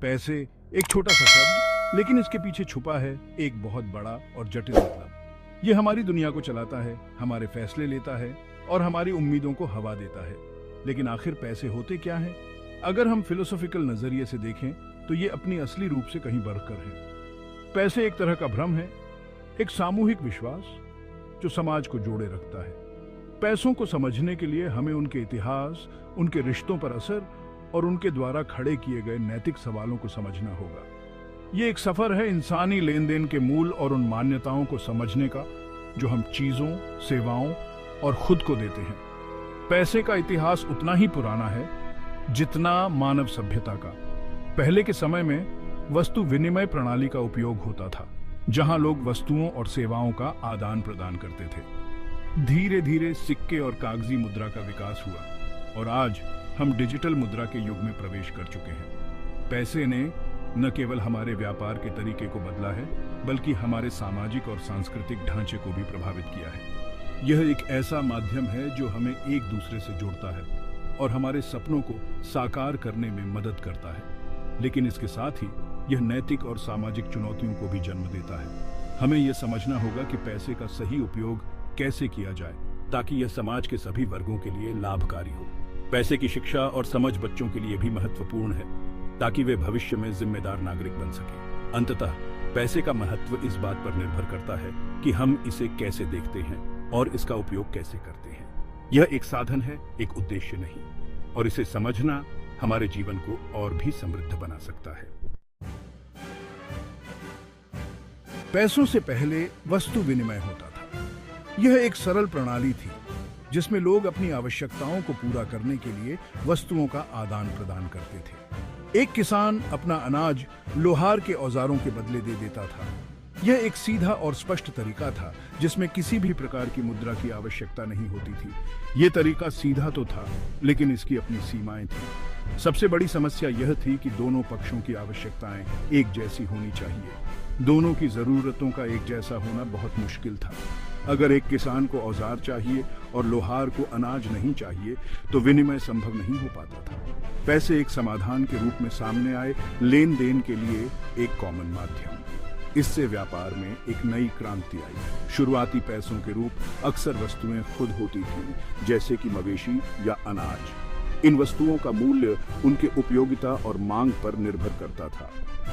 पैसे एक छोटा सा शब्द, लेकिन इसके पीछे छुपा है एक बहुत बड़ा और जटिल मतलब। ये हमारी दुनिया को चलाता है, हमारे फैसले लेता है और हमारी उम्मीदों को हवा देता है। लेकिन आखिर पैसे होते क्या हैं? अगर हम फिलोसॉफिकल नजरिए से देखें तो ये अपनी असली रूप से कहीं बढ़कर है। पैसे एक तरह का भ्रम है, एक सामूहिक विश्वास जो समाज को जोड़े रखता है। पैसों को समझने के लिए हमें उनके इतिहास, उनके रिश्तों पर असर और उनके द्वारा खड़े किए गए नैतिक सवालों को समझना होगा। ये एक सफर है इंसानी लेन देन के मूल और उन मान्यताओं को समझने का जो हम चीजों, सेवाओं और खुद को देते हैं। पैसे का इतिहास उतना ही पुराना है जितना मानव सभ्यता का। पहले के समय में वस्तु विनिमय प्रणाली का उपयोग होता था, जहां लोग वस्तुओं और सेवाओं का आदान प्रदान करते थे। धीरे धीरे सिक्के और कागजी मुद्रा का विकास हुआ और आज हम डिजिटल मुद्रा के युग में प्रवेश कर चुके हैं। पैसे ने न केवल हमारे व्यापार के तरीके को बदला है, बल्कि हमारे सामाजिक और सांस्कृतिक ढांचे को भी प्रभावित किया है। यह एक ऐसा माध्यम है जो हमें एक दूसरे से जोड़ता है और हमारे सपनों को साकार करने में मदद करता है। लेकिन इसके साथ ही यह नैतिक और सामाजिक चुनौतियों को भी जन्म देता है। हमें यह समझना होगा कि पैसे का सही उपयोग कैसे किया जाए ताकि यह समाज के सभी वर्गों के लिए लाभकारी हो। पैसे की शिक्षा और समझ बच्चों के लिए भी महत्वपूर्ण है ताकि वे भविष्य में जिम्मेदार नागरिक बन सकें। अंततः पैसे का महत्व इस बात पर निर्भर करता है कि हम इसे कैसे देखते हैं और इसका उपयोग कैसे करते हैं। यह एक साधन है, एक उद्देश्य नहीं, और इसे समझना हमारे जीवन को और भी समृद्ध बना सकता है। पैसों से पहले वस्तु विनिमय होता था। यह एक सरल प्रणाली थी जिसमें लोग अपनी आवश्यकताओं को पूरा करने के लिए वस्तुओं का आदान प्रदान करते थे। एक किसान अपना अनाज लोहार के औजारों के बदले दे देता था। यह एक सीधा और स्पष्ट तरीका था जिसमें किसी भी प्रकार की मुद्रा की आवश्यकता नहीं होती थी। यह तरीका सीधा तो था, लेकिन इसकी अपनी सीमाएं थी। सबसे बड़ी समस्या यह थी कि दोनों पक्षों की आवश्यकताएं एक जैसी होनी चाहिए। दोनों की जरूरतों का एक जैसा होना बहुत मुश्किल था। अगर एक किसान को औजार चाहिए और लोहार को अनाज नहीं चाहिए, तो विनिमय संभव नहीं हो पाता था। पैसे एक समाधान के रूप में सामने आए, लेन देन के लिए एक कॉमन माध्यम। इससे व्यापार में एक नई क्रांति आई। शुरुआती पैसों के रूप अक्सर वस्तुएं खुद होती थीं, जैसे कि मवेशी या अनाज। इन वस्तुओं का मूल्य उनके उपयोगिता और मांग पर निर्भर करता था।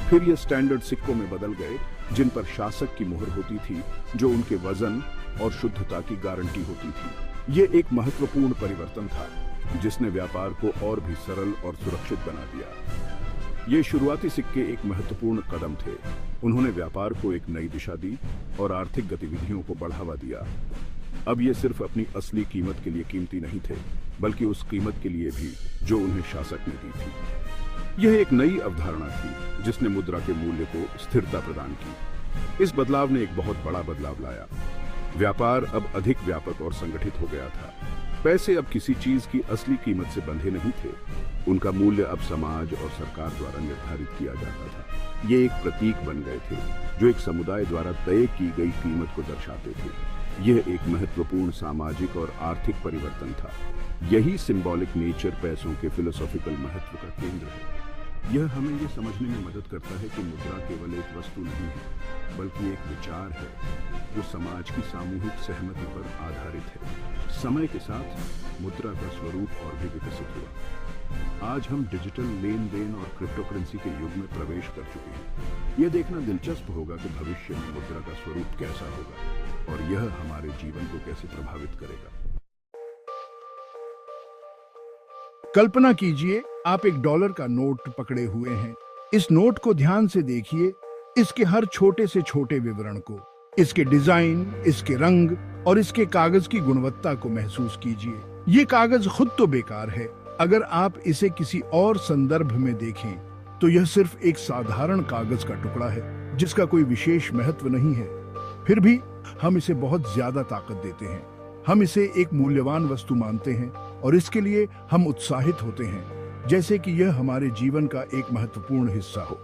फिर ये स्टैंडर्ड सिक्कों में बदल गए, जिन पर शासक की मुहर होती थी, जो उनके वजन और शुद्धता की गारंटी होती थी। ये एक महत्वपूर्ण परिवर्तन था जिसने व्यापार को और भी सरल और सुरक्षित बना दिया। ये शुरुआती सिक्के एक महत्वपूर्ण कदम थे। उन्होंने व्यापार को एक नई दिशा दी और आर्थिक गतिविधियों को बढ़ावा दिया। अब ये सिर्फ अपनी असली कीमत के लिए कीमती नहीं थे, बल्कि उस कीमत के लिए भी जो उन्हें शासक ने दी थी। यह एक नई अवधारणा थी जिसने मुद्रा के मूल्य को स्थिरता प्रदान की। इस बदलाव ने एक बहुत बड़ा बदलाव लाया। व्यापार अब अधिक व्यापक और संगठित हो गया था। पैसे अब किसी चीज की असली कीमत से बंधे नहीं थे। उनका मूल्य अब समाज और सरकार द्वारा निर्धारित किया जाता था। ये एक प्रतीक बन गए थे जो एक समुदाय द्वारा तय की गई कीमत को दर्शाते थे। यह एक महत्वपूर्ण सामाजिक और आर्थिक परिवर्तन था। यही सिंबॉलिक नेचर पैसों के फिलोसॉफिकल महत्व का केंद्र है। यह हमें यह समझने में मदद करता है कि मुद्रा केवल एक वस्तु नहीं है, बल्कि एक विचार है जो समाज की सामूहिक सहमति पर आधारित है। समय के साथ मुद्रा का स्वरूप और भी विकसित हुआ। आज हम डिजिटल लेन देन और क्रिप्टोकरेंसी के युग में प्रवेश कर चुके हैं। यह देखना दिलचस्प होगा कि भविष्य में मुद्रा का स्वरूप कैसा होगा और यह हमारे जीवन को कैसे प्रभावित करेगा। कल्पना कीजिए, आप एक डॉलर का नोट पकड़े हुए हैं। इस नोट को ध्यान से देखिए, इसके हर छोटे से छोटे विवरण को, इसके डिजाइन, इसके रंग और इसके कागज की गुणवत्ता को महसूस कीजिए। ये कागज खुद तो बेकार है। अगर आप इसे किसी और संदर्भ में देखें तो यह सिर्फ एक साधारण कागज का टुकड़ा है जिसका कोई विशेष महत्व नहीं है। फिर भी हम इसे बहुत ज्यादा ताकत देते हैं। हम इसे एक मूल्यवान वस्तु मानते हैं और इसके लिए हम उत्साहित होते हैं, जैसे कि यह हमारे जीवन का एक महत्वपूर्ण हिस्सा हो।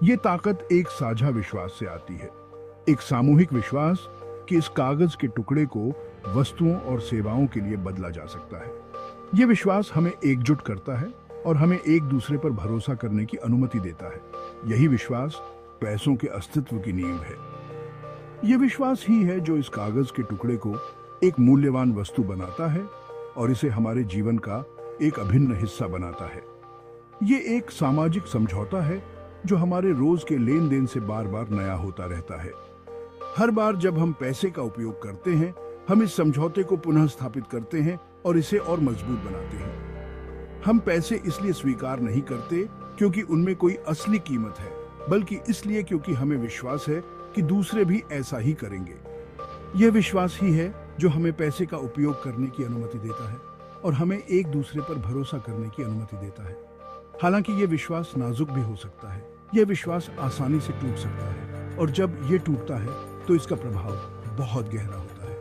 ये ताकत एक साझा विश्वास से आती है, एक सामूहिक विश्वास कि इस कागज के टुकड़े को वस्तुओं और सेवाओं के लिए बदला जा सकता है। ये विश्वास हमें एकजुट करता है और हमें एक दूसरे पर भरोसा करने की अनुमति देता है। यही विश्वास पैसों के अस्तित्व की नींव है। यह विश्वास ही है जो इस कागज के टुकड़े को एक मूल्यवान वस्तु बनाता है और इसे हमारे जीवन का एक अभिन्न हिस्सा बनाता है। ये एक सामाजिक समझौता है जो हमारे रोज के लेन देन से बार बार नया होता रहता है। हर बार जब हम पैसे का उपयोग करते हैं, हम इस समझौते को पुनः स्थापित करते हैं और इसे और मजबूत बनाते हैं। हम पैसे इसलिए स्वीकार नहीं करते क्योंकि उनमें कोई असली कीमत है, बल्कि इसलिए क्योंकि हमें विश्वास है कि दूसरे भी ऐसा ही करेंगे। यह विश्वास ही है जो हमें पैसे का उपयोग करने की अनुमति देता है और हमें एक दूसरे पर भरोसा करने की अनुमति देता है। हालांकि यह विश्वास नाजुक भी हो सकता है। यह विश्वास आसानी से टूट सकता है और जब यह टूटता है तो इसका प्रभाव बहुत गहरा होता है।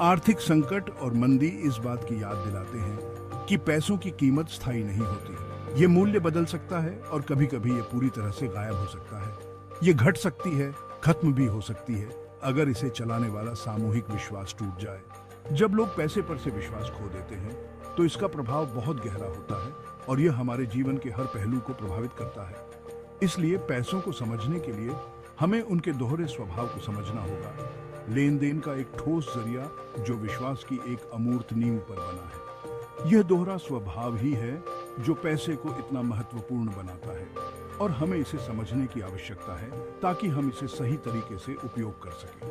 आर्थिक संकट और मंदी इस बात की याद दिलाते हैं कि पैसों की कीमत स्थायी नहीं होती। ये मूल्य बदल सकता है और कभी-कभी ये पूरी तरह से गायब हो सकता है। ये घट सकती है, खत्म भी हो सकती है अगर इसे चलाने वाला सामूहिक विश्वास टूट जाए। जब लोग पैसे पर से विश्वास खो देते हैं तो इसका प्रभाव बहुत गहरा होता है और यह हमारे जीवन के हर पहलू को प्रभावित करता है। इसलिए पैसों को समझने के लिए हमें उनके दोहरे स्वभाव को समझना होगा। लेन देन का एक ठोस जरिया जो विश्वास की एक अमूर्त नींव पर बना है। यह दोहरा स्वभाव ही है जो पैसे को इतना महत्वपूर्ण बनाता है और हमें इसे समझने की आवश्यकता है ताकि हम इसे सही तरीके से उपयोग कर सकें।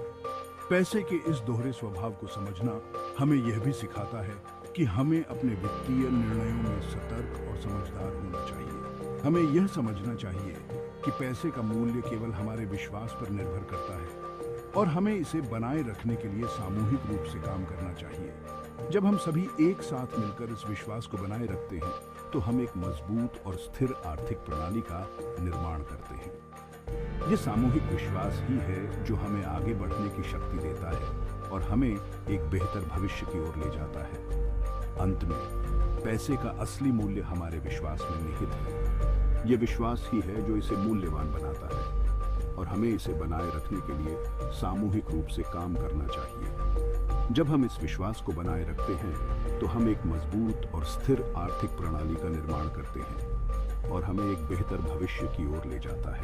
पैसे के इस दोहरे स्वभाव को समझना हमें यह भी सिखाता है कि हमें अपने वित्तीय निर्णयों में सतर्क और समझदार होना चाहिए। हमें यह समझना चाहिए कि पैसे का मूल्य केवल हमारे विश्वास पर निर्भर करता है और हमें इसे बनाए रखने के लिए सामूहिक रूप से काम करना चाहिए। जब हम सभी एक साथ मिलकर इस विश्वास को बनाए रखते हैं तो हम एक मजबूत और स्थिर आर्थिक प्रणाली का निर्माण करते हैं। ये सामूहिक विश्वास ही है जो हमें आगे बढ़ने की शक्ति देता है और हमें एक बेहतर भविष्य की ओर ले जाता है। अंत में पैसे का असली मूल्य हमारे विश्वास में निहित है। ये विश्वास ही है जो इसे मूल्यवान बनाता है और हमें इसे बनाए रखने के लिए सामूहिक रूप से काम करना चाहिए। जब हम इस विश्वास को बनाए रखते हैं तो हम एक मजबूत और स्थिर आर्थिक प्रणाली का निर्माण करते हैं और हमें एक बेहतर भविष्य की ओर ले जाता है।